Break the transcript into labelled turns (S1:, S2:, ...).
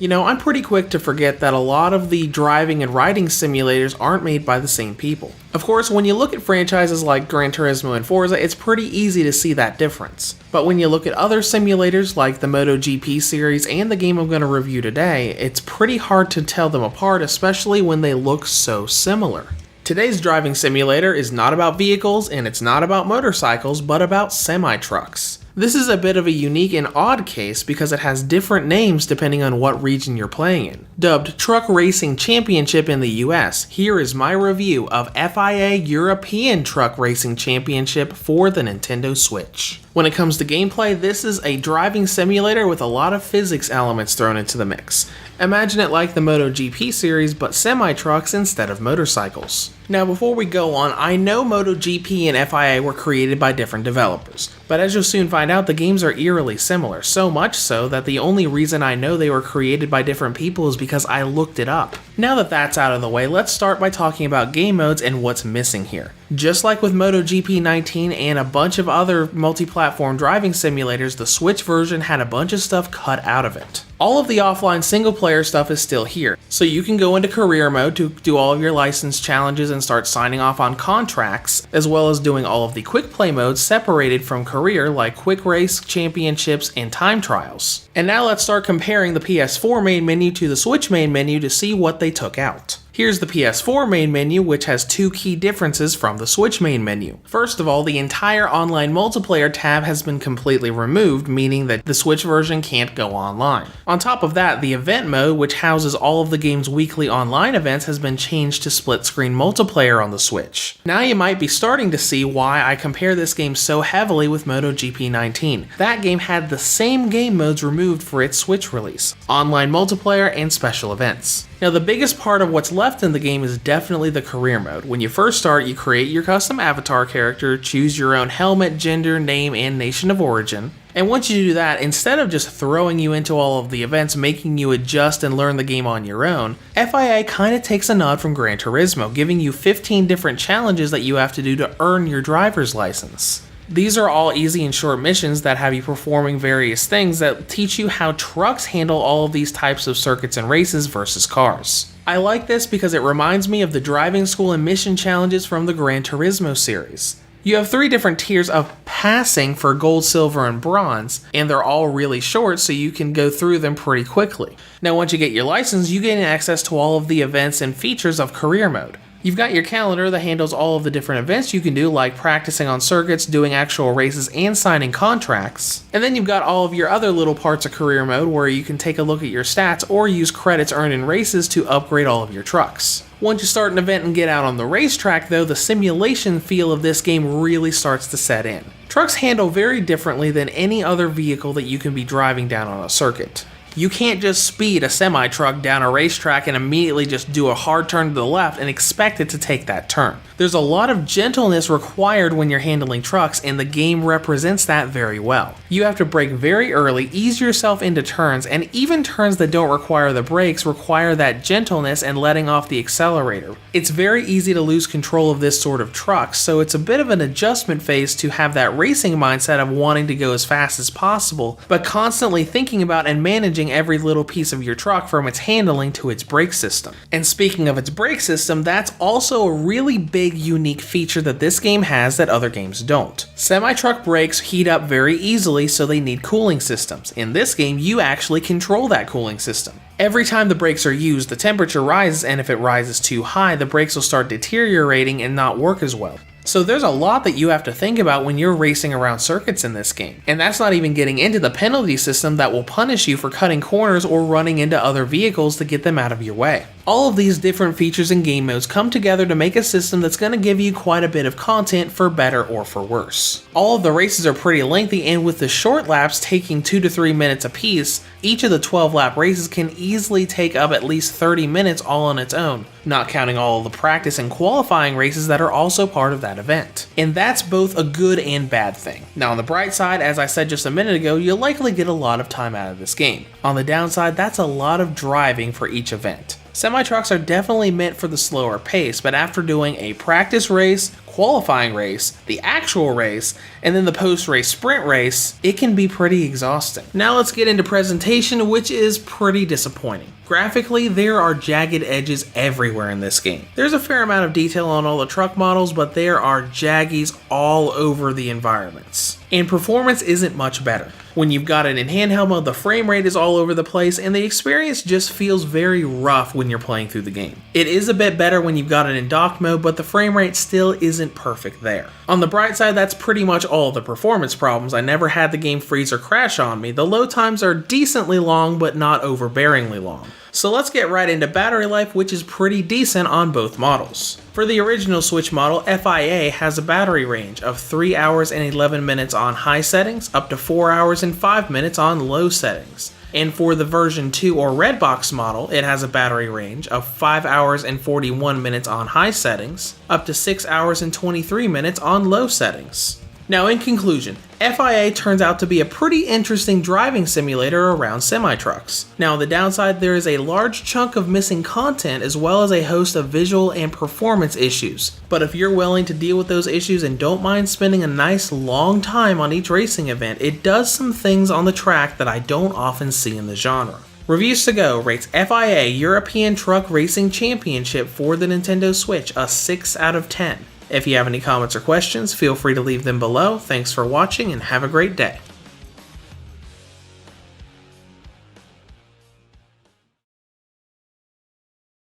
S1: You know, I'm pretty quick to forget that a lot of the driving and riding simulators aren't made by the same people. Of course, when you look at franchises like Gran Turismo and Forza, it's pretty easy to see that difference. But when you look at other simulators like the MotoGP series and the game I'm going to review today, it's pretty hard to tell them apart, especially when they look so similar. Today's driving simulator is not about vehicles and it's not about motorcycles, but about semi-trucks. This is a bit of a unique and odd case because it has different names depending on what region you're playing in. Dubbed Truck Racing Championship in the US, here is my review of FIA European Truck Racing Championship for the Nintendo Switch. When it comes to gameplay, this is a driving simulator with a lot of physics elements thrown into the mix. Imagine it like the MotoGP series, but semi-trucks instead of motorcycles. Now before we go on, I know MotoGP and FIA were created by different developers, but as you'll soon find out, the games are eerily similar, so much so that the only reason I know they were created by different people is because I looked it up. Now that that's out of the way, let's start by talking about game modes and what's missing here. Just like with MotoGP 19 and a bunch of other multi-platform driving simulators, the Switch version had a bunch of stuff cut out of it. All of the offline single-player stuff is still here, so you can go into career mode to do all of your license challenges and start signing off on contracts, as well as doing all of the quick play modes separated from career like quick race, championships, and time trials. And now let's start comparing the PS4 main menu to the Switch main menu to see what they took out. Here's the PS4 main menu, which has two key differences from the Switch main menu. First of all, the entire online multiplayer tab has been completely removed, meaning that the Switch version can't go online. On top of that, the event mode, which houses all of the game's weekly online events, has been changed to split-screen multiplayer on the Switch. Now you might be starting to see why I compare this game so heavily with MotoGP 19. That game had the same game modes removed for its Switch release: online multiplayer and special events. Now the biggest part of what's left in the game is definitely the career mode. When you first start, you create your custom avatar character, choose your own helmet, gender, name, and nation of origin. And once you do that, instead of just throwing you into all of the events, making you adjust and learn the game on your own, FIA kinda takes a nod from Gran Turismo, giving you 15 different challenges that you have to do to earn your driver's license. These are all easy and short missions that have you performing various things that teach you how trucks handle all of these types of circuits and races versus cars. I like this because it reminds me of the driving school and mission challenges from the Gran Turismo series. You have 3 different tiers of passing for gold, silver, and bronze, and they're all really short so you can go through them pretty quickly. Now once you get your license, you gain access to all of the events and features of career mode. You've got your calendar that handles all of the different events you can do, like practicing on circuits, doing actual races, and signing contracts. And then you've got all of your other little parts of career mode where you can take a look at your stats or use credits earned in races to upgrade all of your trucks. Once you start an event and get out on the racetrack though, the simulation feel of this game really starts to set in. Trucks handle very differently than any other vehicle that you can be driving down on a circuit. You can't just speed a semi-truck down a racetrack and immediately just do a hard turn to the left and expect it to take that turn. There's a lot of gentleness required when you're handling trucks, and the game represents that very well. You have to brake very early, ease yourself into turns, and even turns that don't require the brakes require that gentleness and letting off the accelerator. It's very easy to lose control of this sort of truck, so it's a bit of an adjustment phase to have that racing mindset of wanting to go as fast as possible, but constantly thinking about and managing every little piece of your truck from its handling to its brake system. And speaking of its brake system, that's also a really big unique feature that this game has that other games don't. Semi-truck brakes heat up very easily, so they need cooling systems. In this game, you actually control that cooling system. Every time the brakes are used, the temperature rises, and if it rises too high, the brakes will start deteriorating and not work as well. So there's a lot that you have to think about when you're racing around circuits in this game. And that's not even getting into the penalty system that will punish you for cutting corners or running into other vehicles to get them out of your way. All of these different features and game modes come together to make a system that's going to give you quite a bit of content for better or for worse. All of the races are pretty lengthy, and with the short laps taking 2 to 3 minutes apiece, each of the 12 lap races can easily take up at least 30 minutes all on its own, not counting all of the practice and qualifying races that are also part of that event. And that's both a good and bad thing. Now on the bright side, as I said just a minute ago, you'll likely get a lot of time out of this game. On the downside, that's a lot of driving for each event. Semi-trucks are definitely meant for the slower pace, but after doing a practice race, qualifying race, the actual race, and then the post-race sprint race, it can be pretty exhausting. Now let's get into presentation, which is pretty disappointing. Graphically, there are jagged edges everywhere in this game. There's a fair amount of detail on all the truck models, but there are jaggies all over the environments. And performance isn't much better. When you've got it in handheld mode, the frame rate is all over the place, and the experience just feels very rough when you're playing through the game. It is a bit better when you've got it in docked mode, but the frame rate still isn't perfect there. On the bright side, that's pretty much all the performance problems. I never had the game freeze or crash on me. The load times are decently long, but not overbearingly long. So let's get right into battery life, which is pretty decent on both models. For the original Switch model, FIA has a battery range of 3 hours and 11 minutes on high settings, up to 4 hours and 5 minutes on low settings. And for the version 2 or Redbox model, it has a battery range of 5 hours and 41 minutes on high settings, up to 6 hours and 23 minutes on low settings. Now in conclusion, FIA turns out to be a pretty interesting driving simulator around semi-trucks. Now on the downside, there is a large chunk of missing content as well as a host of visual and performance issues. But if you're willing to deal with those issues and don't mind spending a nice long time on each racing event, it does some things on the track that I don't often see in the genre. Reviews to Go rates FIA European Truck Racing Championship for the Nintendo Switch a 6 out of 10. If you have any comments or questions, feel free to leave them below. Thanks for watching and have a great day.